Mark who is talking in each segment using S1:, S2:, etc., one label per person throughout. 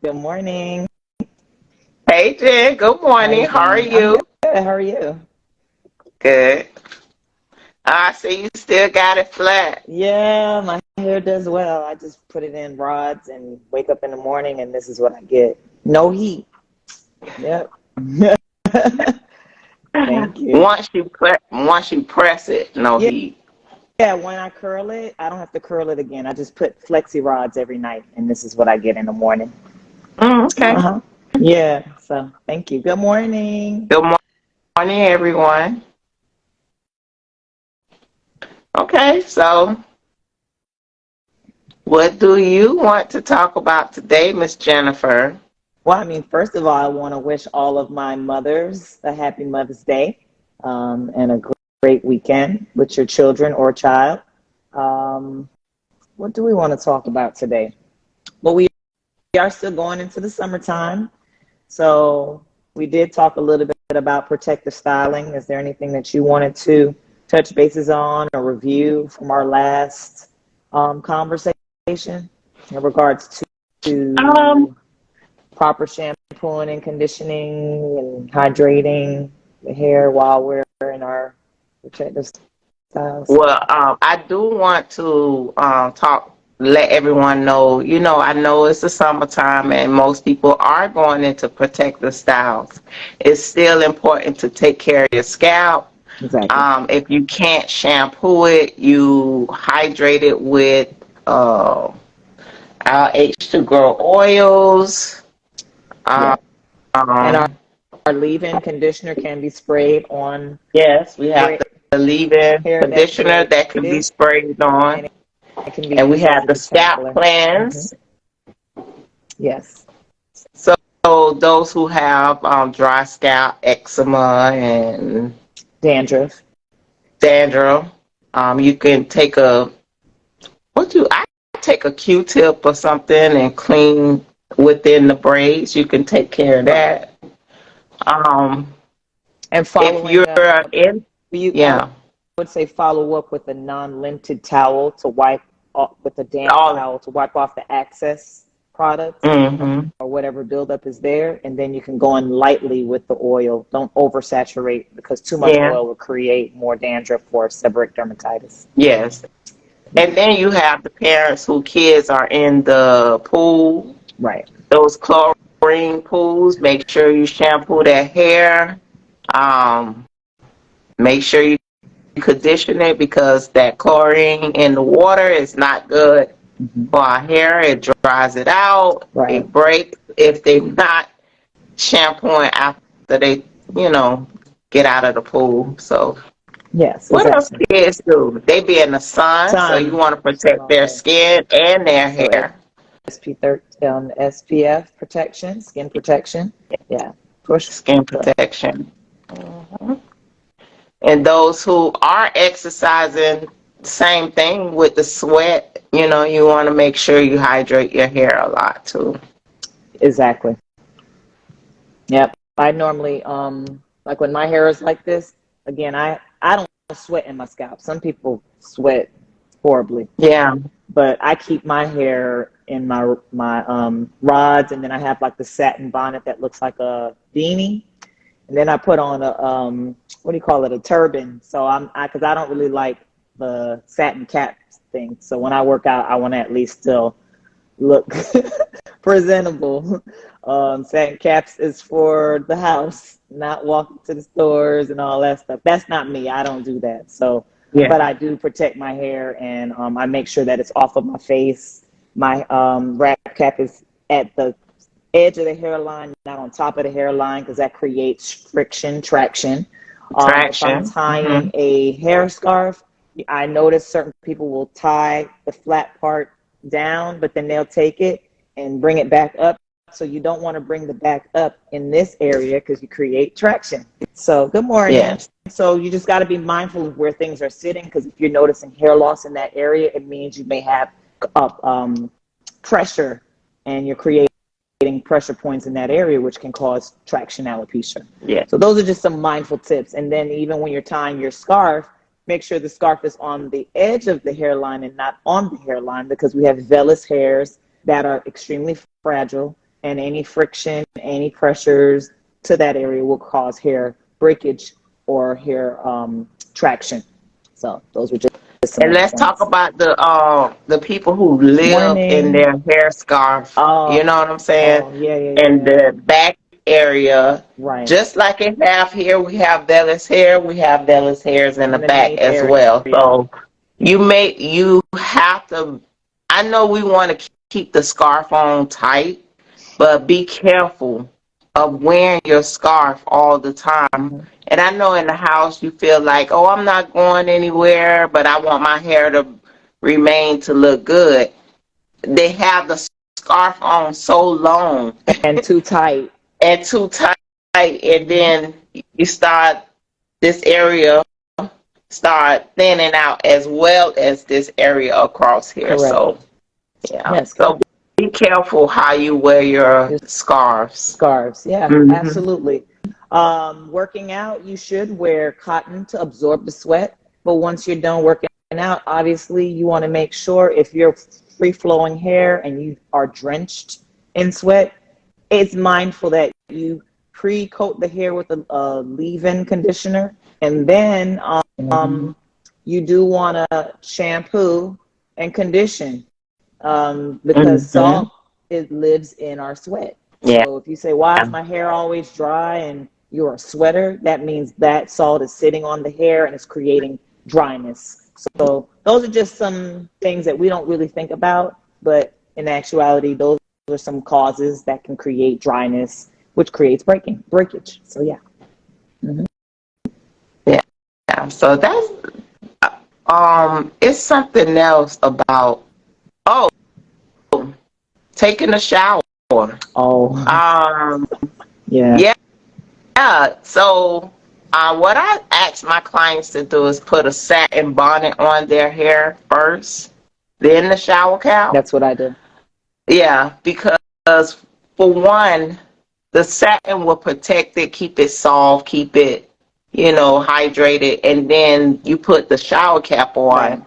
S1: Good morning.
S2: Hey Jen, good
S1: How
S2: morning.
S1: you
S2: How are
S1: doing? I'm
S2: you?
S1: good. How are you?
S2: Good. I see you still got it flat.
S1: Yeah, my hair does well. I just put it in rods and wake up in the morning, and this is what I get. No heat. Yep. Thank you.
S2: Once you press it, no
S1: Yeah,
S2: heat.
S1: yeah. When I curl it, I don't have to curl it again. I just put flexi rods every night, and this is what I get in the morning.
S2: Okay.
S1: Uh-huh. Yeah. So thank you. Good morning.
S2: Good morning, everyone. Okay, so what do you want to talk about today, Miss Jennifer?
S1: Well, I mean, first of all, I want to wish all of my mothers a happy Mother's Day and a great weekend with your children or child. Um, what do we want to talk about today? Well, we are still going into the summertime. So we did talk a little bit about protective styling. Is there anything that you wanted to touch bases on or review from our last conversation in regards
S2: Um,
S1: to proper shampooing and conditioning and hydrating the hair while we're in our protective styles?
S2: I do want to let everyone know, I know it's the summertime and most people are going into protective styles. It's still important to take care of your scalp.
S1: Exactly.
S2: If you can't shampoo it, you hydrate it with our H2Grow oils. Um,
S1: Yeah. And our leave-in conditioner can be sprayed on
S2: yes, we have
S1: braid
S2: the leave-in
S1: hair that's
S2: conditioner that can be
S1: braided,
S2: sprayed
S1: and
S2: on,
S1: it can be
S2: and we
S1: used as
S2: have
S1: a
S2: the scalp
S1: detangler. Hmm.
S2: cleanse.
S1: Yes.
S2: So those who have dry scalp, eczema, and
S1: Dandruff.
S2: dandruff, you can take I take a Q-tip or something and clean within the braids. You can take care of
S1: Right.
S2: that. Um,
S1: And
S2: if
S1: following
S2: you're
S1: up,
S2: in,
S1: I
S2: yeah,
S1: would say follow up with a non-linted towel to wipe off, with a damp
S2: all,
S1: towel to wipe off the excess product
S2: mm-hmm,
S1: or whatever buildup is there, and then you can go in lightly with the oil. Don't oversaturate because too much
S2: yeah,
S1: oil will create more dandruff or seborrheic dermatitis.
S2: yes.
S1: Yeah,
S2: And then you have the parents who kids are in the pool,
S1: right.
S2: those chlorine pools. Make sure you shampoo their hair. Um, Make sure you condition it because that chlorine in the water is not good
S1: Hmm.
S2: for our hair. It dries it out.
S1: Right.
S2: It breaks if they're not shampooing after they, you know, get out of the pool. So
S1: Yes,
S2: what else
S1: exactly.
S2: kids do? They be in the sun, so you
S1: Sun.
S2: want to protect
S1: All
S2: their
S1: day.
S2: skin and their
S1: So
S2: hair.
S1: SPF protection, skin protection. Yeah, for
S2: Skin
S1: sure.
S2: protection. Mhm. And those who are exercising, same thing with the sweat. You want to make sure you hydrate your hair a lot too.
S1: Exactly. Yep. I normally like when my hair is like this, again, I don't sweat in my scalp. Some people sweat horribly,
S2: Yeah,
S1: but I keep my hair in my rods, and then I have like the satin bonnet that looks like a beanie, and then I put on a what do you call it, a turban. So because I don't really like the satin cap thing. So when I work out, I want to at least still look presentable. Satin caps is for the house, not walking to the stores and all that stuff. That's not me. I don't do that. So,
S2: yeah,
S1: but I do protect my hair, and I make sure that it's off of my face. My wrap cap is at the edge of the hairline, not on top of the hairline, because that creates friction, traction. If I'm
S2: traction.
S1: tying a hair scarf, I notice certain people will tie the flat part down, but then they'll take it and bring it back up. So you don't want to bring the back up in this area because you create traction. So good morning.
S2: Yes,
S1: So you just got to be mindful of where things are sitting, because if you're noticing hair loss in that area, it means you may have pressure, and you're creating pressure points in that area, which can cause traction alopecia.
S2: yes,
S1: So those are just some mindful tips. And then even when you're tying your scarf, make sure the scarf is on the edge of the hairline and not on the hairline, because we have vellus hairs that are extremely fragile. and any friction, any pressures to that area will cause hair breakage or hair traction. So those were just some
S2: And
S1: of the
S2: let's talk
S1: points.
S2: about the people who live in
S1: Morning.
S2: their hair scarf.
S1: Oh,
S2: You know what I'm saying?
S1: oh, yeah, yeah, yeah,
S2: And
S1: yeah.
S2: the back area,
S1: Right.
S2: just like in half here, we have vellus hair. We have vellus hairs in the back
S1: Underneath
S2: as well.
S1: area.
S2: So you have to. I know we want to keep the scarf on tight, but be careful of wearing your scarf all the time.
S1: Hmm.
S2: And I know in the house you feel like, oh, I'm not going anywhere, but I want my hair to remain to look good. They have the scarf on so long
S1: And too tight.
S2: and too tight, and
S1: Hmm.
S2: then you start this area start thinning out as well as this area across here.
S1: Correct.
S2: So yeah,
S1: Yes,
S2: so
S1: correct.
S2: be careful how you wear your
S1: Your
S2: scarves.
S1: scarves. Yeah,
S2: Hmm.
S1: absolutely. Working out, you should wear cotton to absorb the sweat. But once you're done working out, obviously you want to make sure if you're free flowing hair and you are drenched in sweat, it's mindful that you pre-coat the hair with a leave-in conditioner, and then
S2: Hmm.
S1: you do want to shampoo and condition, because
S2: Hmm.
S1: salt, it lives in our sweat.
S2: Yeah.
S1: So if you say, why is my hair always dry, and you're a sweater, that means that salt is sitting on the hair and it's creating dryness. So those are just some things that we don't really think about, but in actuality, those are some causes that can create dryness, which creates breakage. So yeah. Hmm.
S2: Yeah. So that's it's something else about oh taking a shower.
S1: Oh,
S2: Um
S1: yeah,
S2: yeah. So what I ask my clients to do is put a satin bonnet on their hair first, then the shower cap.
S1: that's what I do.
S2: Yeah, because for one, the satin will protect it, keep it soft, keep it, hydrated, and then you put the shower cap
S1: Right.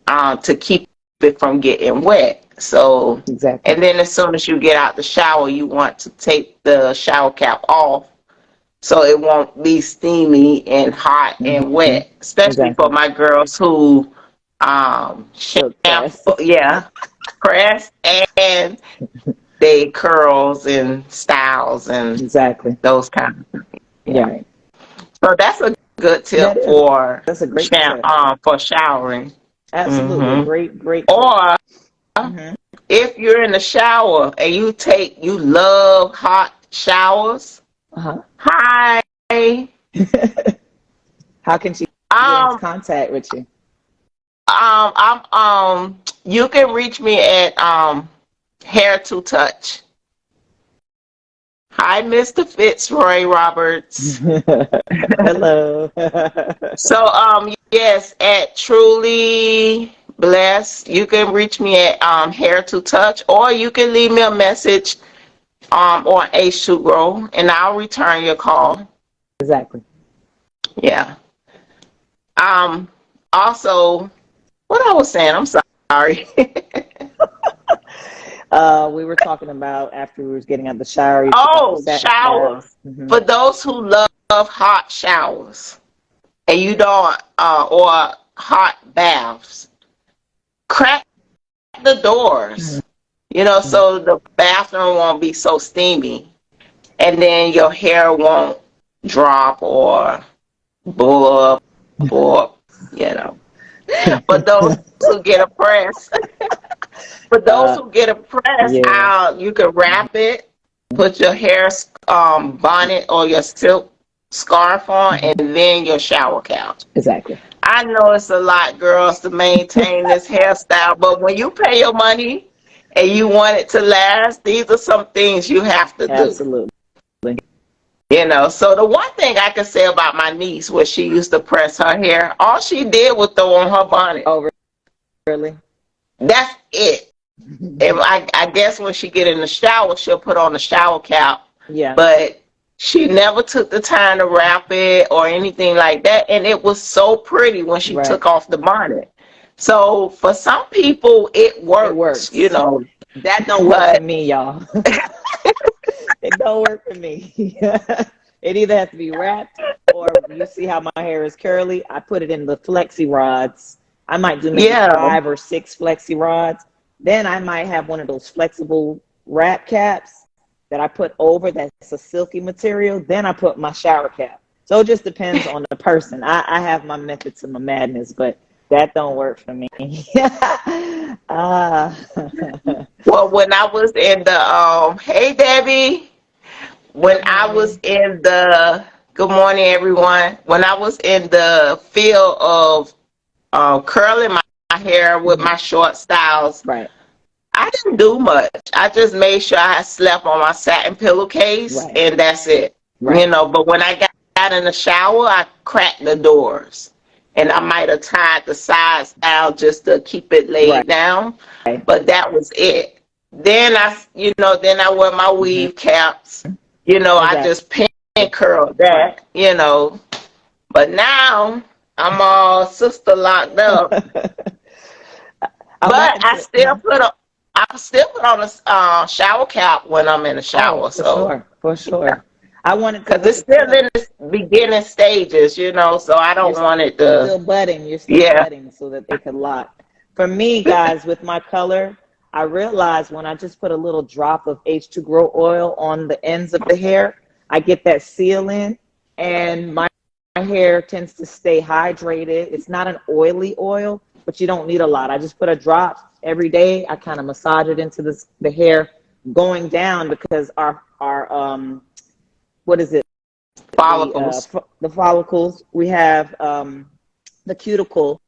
S2: on to keep it from getting wet. So,
S1: Exactly.
S2: and then as soon as you get out the shower, you want to take the shower cap off so it won't be steamy and hot and
S1: Hmm.
S2: wet, especially for
S1: Exactly.
S2: my girls who
S1: Silk
S2: shampoo,
S1: press.
S2: yeah, press and they curls and styles and
S1: Exactly.
S2: those kind of things.
S1: Yeah.
S2: Yeah.
S1: Right.
S2: So that's a good
S1: That
S2: tip
S1: is. That's a great tip.
S2: for showering.
S1: Absolutely.
S2: Hmm.
S1: Great tip.
S2: Or
S1: Hmm.
S2: if you're in the shower and you love hot showers.
S1: Uh-huh.
S2: Hi.
S1: How can she get into
S2: Um.
S1: contact with you?
S2: I'm. You can reach me at Hair to Touch. Hi, Mr. Fitzroy Roberts.
S1: Hello.
S2: So, yes, at Truly Blessed, you can reach me at Hair to Touch, or you can leave me a message on H2Grow, and I'll return your call.
S1: Exactly.
S2: Yeah. Um. Also, what I was saying, I'm sorry.
S1: We were talking about after we was getting out of the shower, you took off the
S2: Oh,
S1: satin cap.
S2: showers.
S1: Hmm.
S2: For those who love hot showers, and you don't, or hot baths, crack the doors, so the bathroom won't be so steamy, and then your hair won't drop or blow up, or you know. But those who get a press, but those
S1: Uh,
S2: who get a press
S1: yeah.
S2: out, you can wrap it, put your hair bonnet or your silk scarf on,
S1: Hmm.
S2: and then your shower cap.
S1: Exactly.
S2: I know it's a lot, girls, to maintain this hairstyle, but when you pay your money and you want it to last, these are some things you have to do.
S1: Absolutely.
S2: So the one thing I can say about my niece was she used to press her hair. All she did was throw on her bonnet.
S1: Oh, really?
S2: That's it. And I guess when she get in the shower, she'll put on the shower cap.
S1: Yeah.
S2: But she never took the time to wrap it or anything like that. And it was so pretty when she
S1: Right.
S2: took off the bonnet. So for some people, it
S1: It
S2: works,
S1: works. That don't work for
S2: But
S1: me, y'all. don't work for me. It either has to be wrapped, or you see how my hair is curly. I put it in the flexi rods. I might do maybe
S2: Yeah.
S1: 5 or 6 flexi rods. Then I might have one of those flexible wrap caps that I put over. That's a silky material. Then I put my shower cap. So it just depends on the person. I have my methods of my madness, but that don't work for me. uh,
S2: Well, when I was in the hey Debbie, when
S1: Good
S2: I was
S1: morning.
S2: in the good morning everyone. When I was in the field of curling my hair with
S1: Hmm.
S2: my short styles,
S1: Right,
S2: I didn't do much. I just made sure I slept on my satin pillowcase
S1: right,
S2: and that's it.
S1: right,
S2: But when I got in the shower, I cracked the doors. And I might have tied the sides down just to keep it
S1: right.
S2: laid down. But that was it. Then I wear my
S1: Hmm.
S2: weave caps. I
S1: Exactly.
S2: just pin curl
S1: Right.
S2: that. But now I'm all sister locked up.
S1: I
S2: But
S1: wanted to.
S2: I still put on a shower cap when I'm in the
S1: Oh,
S2: shower.
S1: for
S2: So
S1: sure, for sure. I wanted to
S2: because
S1: put
S2: it's
S1: the
S2: still
S1: tip.
S2: in the beginning stages. So I
S1: You're
S2: don't want it to.
S1: still budding. You're still
S2: Yeah.
S1: budding so that they could lock. For me, guys, with my color, I realized when I just put a little drop of H2Grow oil on the ends of the hair, I get that seal in, and my hair tends to stay hydrated. It's not an oily oil, but you don't need a lot. I just put a drop every day. I kind of massage it into the hair going down because our what is it?
S2: Follicles
S1: The follicles. We have the cuticle.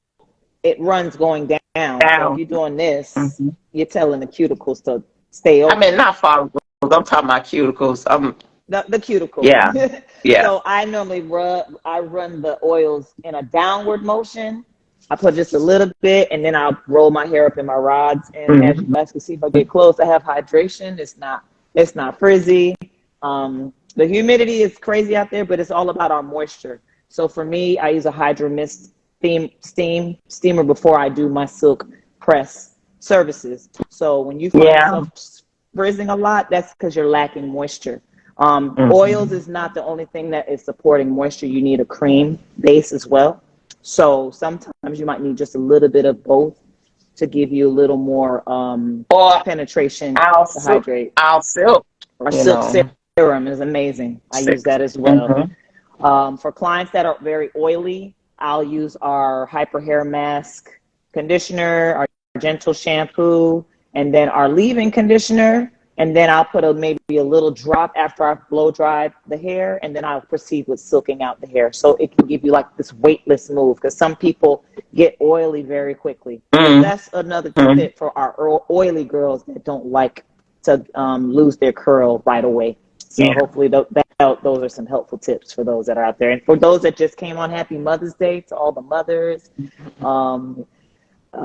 S1: It runs going down. So if
S2: down.
S1: you're doing this,
S2: Hmm.
S1: you're telling the cuticles to stay
S2: I mean,
S1: open.
S2: not follicles. I'm talking about cuticles.
S1: The cuticle.
S2: Yeah, yeah.
S1: So I normally run the oils in a downward motion. I put just a little bit, and then I'll roll my hair up in my rods. And as you
S2: Hmm.
S1: guys can see, if I get close, I have hydration. It's not frizzy. The humidity is crazy out there, but it's all about our moisture. So for me, I use a Hydro Mist steamer before I do my silk press services. So when you find
S2: Yeah.
S1: yourself frizzing a lot, that's because you're lacking moisture. Oils
S2: Hmm.
S1: is not the only thing that is supporting moisture. You need a cream base as well. So sometimes you might need just a little bit of both to give you a little more
S2: Or
S1: penetration
S2: I'll
S1: to
S2: silk.
S1: hydrate.
S2: I'll silk.
S1: Our
S2: You
S1: silk
S2: know.
S1: serum is amazing. I use
S2: Six.
S1: that as well.
S2: Hmm.
S1: For clients that are very oily, I'll use our Hyper Hair Mask conditioner, our gentle shampoo, and then our leave-in conditioner. And then I'll put maybe a little drop after I've blow dried the hair, and then I'll proceed with silking out the hair. So it can give you like this weightless move because some people get oily very quickly. So
S2: Hmm.
S1: that's another tip for our oily girls that don't like to lose their curl right away. So
S2: Yeah.
S1: hopefully those are some helpful tips for those that are out there. And for those that just came on, Happy Mother's Day to all the mothers. Um,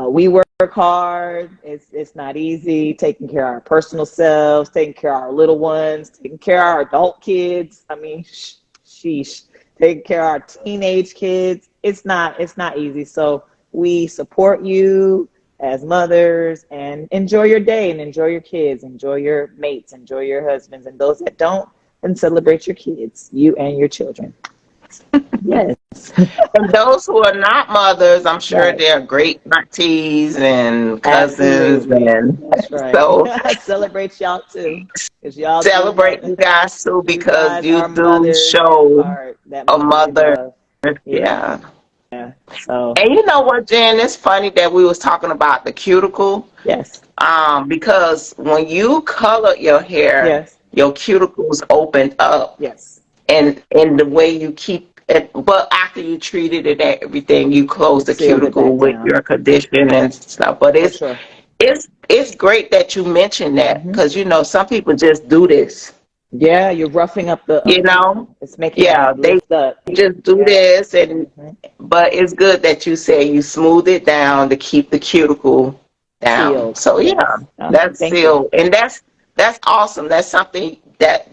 S1: we work hard. It's not easy taking care of our personal selves, taking care of our little ones, taking care of our adult kids. I mean, sheesh, taking care of our teenage kids. It's not easy. So we support you as mothers and enjoy your day and enjoy your kids, enjoy your mates, enjoy your husbands, and those that don't, then celebrate your kids, you and your children. Yes.
S2: And those who are not mothers, I'm sure
S1: Right.
S2: they're great aunties and cousins,
S1: Absolutely.
S2: and
S1: That's right.
S2: so
S1: Celebrate y'all too. Because y'all do
S2: celebrate you guys too
S1: you
S2: because
S1: guys
S2: you
S1: are
S2: do
S1: mothers at
S2: show
S1: heart. That
S2: a
S1: motherly
S2: mother.
S1: love. Yeah.
S2: Yeah.
S1: So
S2: And you know what, Jen? It's funny that we was talking about the cuticle,
S1: yes.
S2: because when you color your hair,
S1: Yes.
S2: your cuticles open up,
S1: Yes.
S2: and the way you keep it, but after you treated it and everything, you close the
S1: Sealed it
S2: cuticle
S1: back
S2: with
S1: down.
S2: your condition and stuff. But
S1: For sure.
S2: it's great that you mentioned that
S1: Hmm.
S2: because some people just do this.
S1: Yeah, you're roughing up the
S2: You know,
S1: cuticle. It's making
S2: yeah,
S1: that
S2: they
S1: lift up.
S2: just do
S1: Yeah.
S2: this,
S1: Hmm.
S2: but it's good that you say you smooth it down to keep the cuticle down.
S1: Sealed.
S2: So yeah,
S1: Yes.
S2: that's
S1: Thank you.
S2: still, and that's awesome. That's something that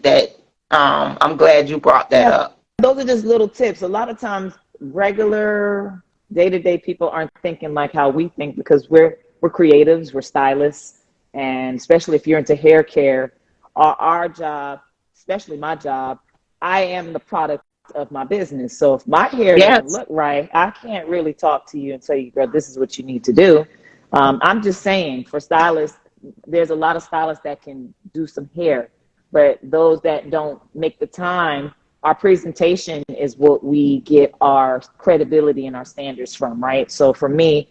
S2: I'm glad you brought that
S1: Yeah,
S2: up.
S1: those are just little tips. A lot of times, regular day-to-day people aren't thinking like how we think because we're creatives, we're stylists, and especially if you're into hair care, our job especially my job, I am the product of my business. So if my hair doesn't
S2: Yes.
S1: look right, I can't really talk to you and tell you, girl, this is what you need to do. I'm just saying, for stylists, there's a lot of stylists that can do some hair, but those that don't make the time, our presentation is what we get our credibility and our standards from, right? So for me,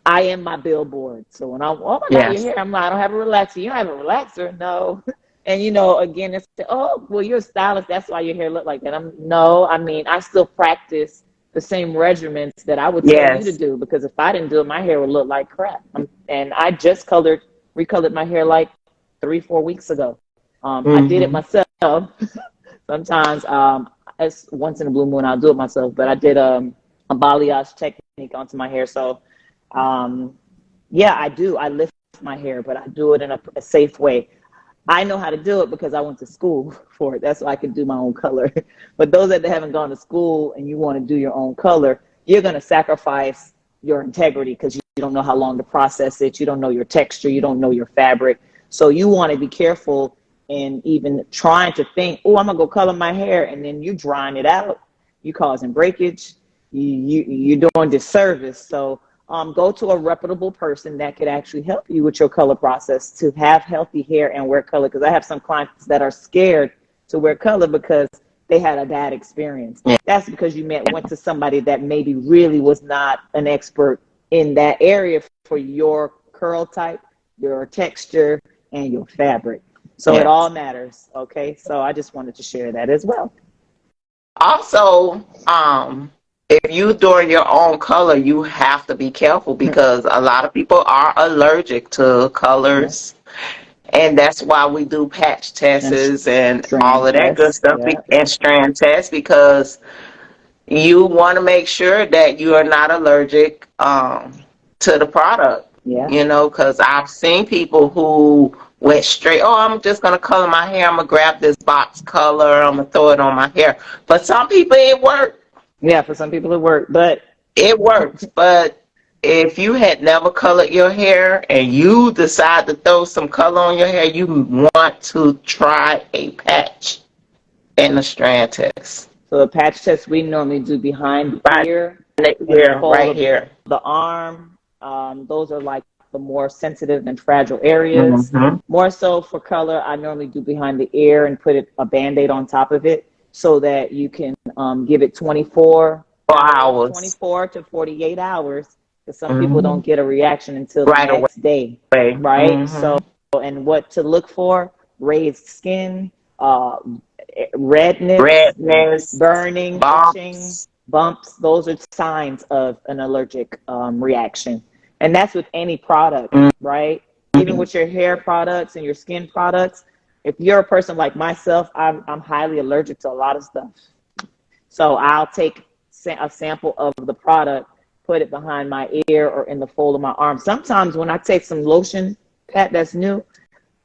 S1: I am my billboard. So when I'm, oh my God, your
S2: Yes.
S1: hair, I'm like, I don't have a relaxer. You don't have a relaxer? No. And you know, again, it's, oh, well, you're a stylist. That's why your hair look like that. No, I mean, I still practice the same regimens that I would tell you to
S2: Yes.
S1: do, because if I didn't do it, my hair would look like crap. And I just recolored my hair like 3, 4 weeks ago. I did it
S2: Mm-hmm.
S1: myself. Sometimes, it's once in a blue moon, I'll do it myself. But I did a balayage technique onto my hair. So, um, yeah, I do. I lift my hair, but I do it in a safe way. I know how to do it because I went to school for it. That's why I can do my own color. But those that haven't gone to school and you want to do your own color, you're going to sacrifice your integrity because you don't know how long to process it. You don't know your texture. You don't know your fabric. So you want to be careful in even trying to think, oh, I'm going to go color my hair, and then you drying it out. You causing breakage. You're doing disservice. So go to a reputable person that could actually help you with your color process to have healthy hair and wear color. Because I have some clients that are scared to wear color because they had a bad experience.
S2: Yeah.
S1: That's because you went to somebody that maybe really was not an expert in that area for your curl type, your texture, and your fabric. So it all
S2: Yes.
S1: matters. Okay. So I just wanted to share that as well.
S2: Also, if you doing your own color, you have to be careful because a lot of people are allergic to
S1: Yeah.
S2: colors. And that's why we do patch
S1: And
S2: tests and all
S1: strand
S2: of that good
S1: test.
S2: stuff
S1: Yeah.
S2: and strand tests because you want to make sure that you are not allergic to the product.
S1: Yeah.
S2: You know, because I've seen people who went straight, oh, I'm just going to color my hair. I'm going to grab this box color. I'm going to throw it on my hair. For some people, it works.
S1: Yeah. For some people it worked, but
S2: It works. But if you had never colored your hair and you decide to throw some color on your hair, you want to try a patch and a strand test.
S1: so the patch test we normally do behind the
S2: Right
S1: ear and the
S2: here,
S1: fold
S2: right
S1: of
S2: here.
S1: the arm. Those are like the more sensitive and fragile areas.
S2: Mm-hmm.
S1: More so for color, I normally do behind the ear and put a band-aid on top of it so that you can give it 24
S2: 4
S1: hours,
S2: hours.
S1: 24 to 48 hours, because some people
S2: Mm-hmm.
S1: don't get a reaction until the
S2: Right
S1: next day,
S2: away.
S1: right? So,
S2: Mm-hmm.
S1: and what to look for: raised skin, uh, redness,
S2: Redness,
S1: burning, itching,
S2: bumps.
S1: bumps. Those are signs of an allergic reaction. And that's with any product, right? Even
S2: Mm-hmm.
S1: with your hair products and your skin products. If you're a person like myself, I'm highly allergic to a lot of stuff. So I'll take a sample of the product, put it behind my ear or in the fold of my arm. Sometimes when I take some lotion, Pat, that's new,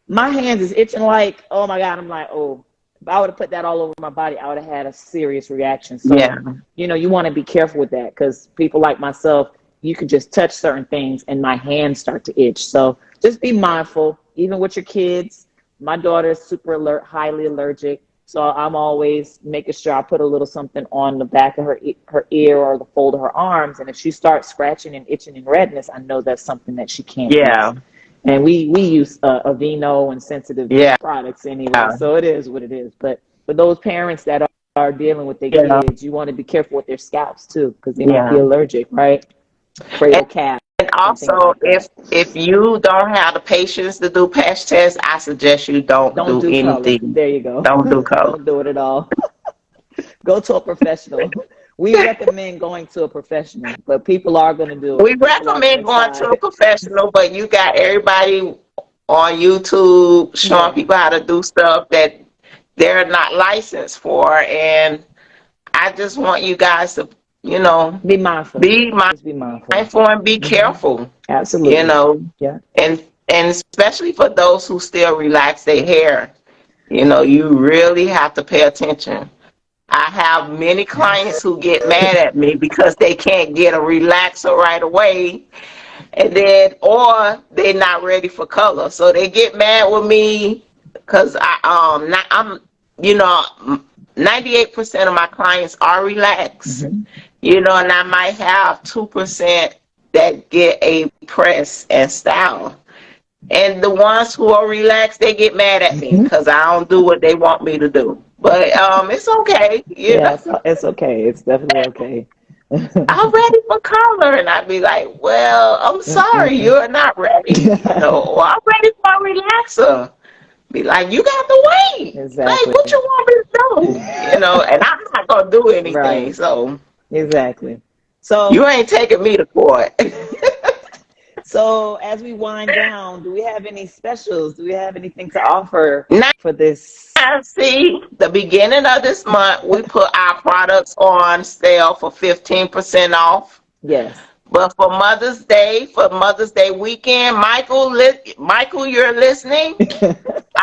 S1: my hands is itching like, oh my God. I'm like, oh, if I would have put that all over my body, I would have had a serious reaction. So,
S2: Yeah.
S1: you want to be careful with that because people like myself, you could just touch certain things and my hands start to itch. So just be mindful, even with your kids. My daughter is super alert, highly allergic. So I'm always making sure I put a little something on the back of her ear or the fold of her arms. And if she starts scratching and itching and redness, I know that's something that she can't use.
S2: Yeah.
S1: And we use Aveeno and sensitive
S2: Yeah.
S1: products anyway, so it is what it is. But for those parents that are dealing with their
S2: Yeah.
S1: kids, you want to be careful with their scalps too, because they might be
S2: Yeah.
S1: allergic, right? Cradle cap
S2: And
S1: and things
S2: also,
S1: like that.
S2: if you don't have the patience to do patch tests, I suggest you don't
S1: Don't
S2: do
S1: do color.
S2: anything.
S1: There you go.
S2: Don't do color.
S1: Don't do it at all. Go to a professional. We recommend going to a professional, but people are going to do it.
S2: We
S1: People are going
S2: recommend
S1: to
S2: going to
S1: try
S2: a
S1: it.
S2: professional, but you got everybody on YouTube showing
S1: Yeah.
S2: people how to do stuff that they're not licensed for. And I just want you guys to, you know,
S1: Be mindful.
S2: be
S1: Just be mindful.
S2: mindful and be
S1: Hmm.
S2: careful, you
S1: Absolutely.
S2: know,
S1: Yeah.
S2: and especially for those who still relax their hair, you really have to pay attention. I have many clients
S1: Yes.
S2: who get mad at me because they can't get a relaxer right away, and then or they're not ready for color, so they get mad with me because I'm you know, 98% of my clients are relaxed,
S1: Mm-hmm.
S2: you know, and I might have 2% that get a press and style. And the ones who are relaxed, they get mad at me
S1: Mm-hmm.
S2: because I don't do what they want me to do. But it's okay, you know.
S1: Yeah, it's okay. It's definitely okay.
S2: I'm ready for color. And I'd be like, well, I'm sorry,
S1: Mm-mm.
S2: you're not ready, you know, or I'm ready for a relaxer. Be like, you got to wait. Like,
S1: Exactly.
S2: what you want me to do? You know, and I'm not going to do anything.
S1: Right.
S2: So
S1: Exactly. So,
S2: you ain't taking me to court.
S1: so as we wind down, do we have any specials? Do we have anything to offer
S2: Now,
S1: for this?
S2: see, the beginning of this month, we put our products on sale for 15% off.
S1: Yes.
S2: But for Mother's Day weekend, Michael, you're listening.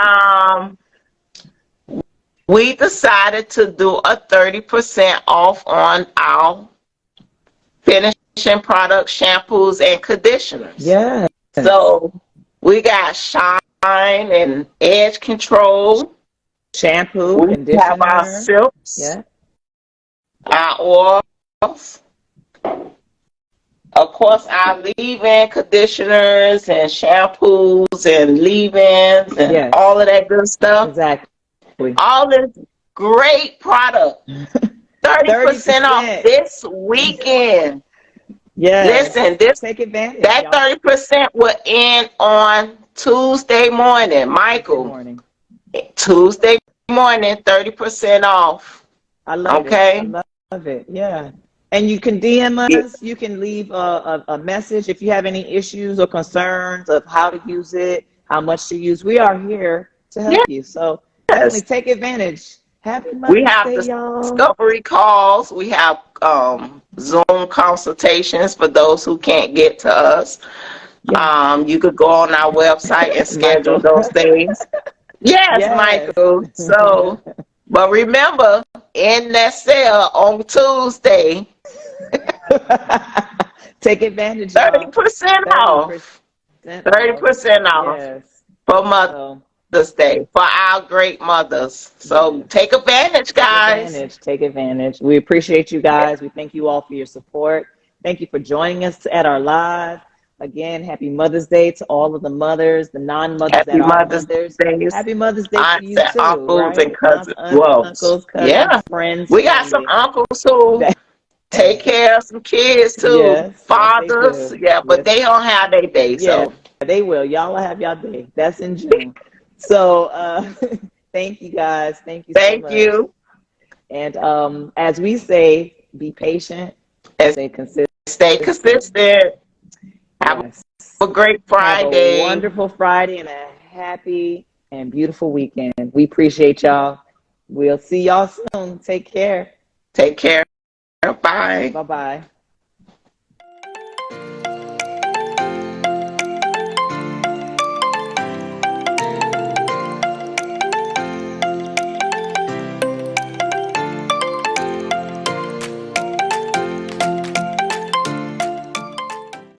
S2: Um, we decided to do a 30% off on our finishing products, shampoos, and conditioners.
S1: Yes.
S2: So we got Shine and Edge Control.
S1: Shampoo,
S2: We have our
S1: conditioner.
S2: silks,
S1: Yeah.
S2: our oils, of course, our leave-in conditioners and shampoos and leave-ins and
S1: Yes.
S2: all of that good stuff.
S1: Exactly.
S2: All this great product. 30% off
S1: 30%.
S2: this weekend.
S1: Yes.
S2: Listen, this
S1: Take advantage,
S2: that
S1: y'all.
S2: 30% will end on Tuesday morning.
S1: Tuesday
S2: Michael,
S1: morning.
S2: Tuesday morning, 30% off.
S1: I love it. I
S2: Okay?
S1: love it. Yeah. And you can DM
S2: Yeah.
S1: us. You can leave a message if you have any issues or concerns of how to use it, how much to use. We are here to help you. So definitely
S2: Yes.
S1: take advantage. Happy
S2: We
S1: Mother's
S2: have
S1: Day, y'all.
S2: discovery calls. We have Zoom consultations for those who can't get to us.
S1: Yeah.
S2: You could go on our website and schedule
S1: Michael.
S2: those things. Yes,
S1: Yes.
S2: Michael. So, but remember, in that sale on Tuesday,
S1: Take advantage, y'all.
S2: 30%
S1: 30%
S2: off.
S1: off.
S2: 30% off
S1: Yes.
S2: for
S1: So,
S2: Mother's Day for our great mothers. So
S1: yes.
S2: take advantage,
S1: Take
S2: guys.
S1: advantage. Take advantage. We appreciate you guys. We thank you all for your support. Thank you for joining us at our live. Again, happy Mother's Day to all of the mothers, the non-mothers that
S2: Happy
S1: are
S2: Mother's
S1: mothers.
S2: Day,
S1: Happy Mother's Day to
S2: aunts
S1: you
S2: and
S1: too,
S2: uncles and
S1: right? Aunts,
S2: cousins.
S1: aunts,
S2: Well,
S1: uncles, cousins,
S2: yeah,
S1: friends,
S2: we got some
S1: family.
S2: uncles who take care of some kids too.
S1: Yes, yes, they
S2: Fathers,
S1: do.
S2: yeah, but
S1: Yes,
S2: they don't have their day.
S1: yeah,
S2: So
S1: they will. Y'all will have y'all day. That's in June. So, thank you guys. Thank you so
S2: thank
S1: much.
S2: you.
S1: And as we say, be patient,
S2: And
S1: stay consistent.
S2: stay consistent. Have
S1: Yes.
S2: a great
S1: Have a
S2: Friday.
S1: wonderful Friday and a happy and beautiful weekend. We appreciate y'all. We'll see y'all soon. Take care.
S2: Take care. Bye.
S1: Bye bye.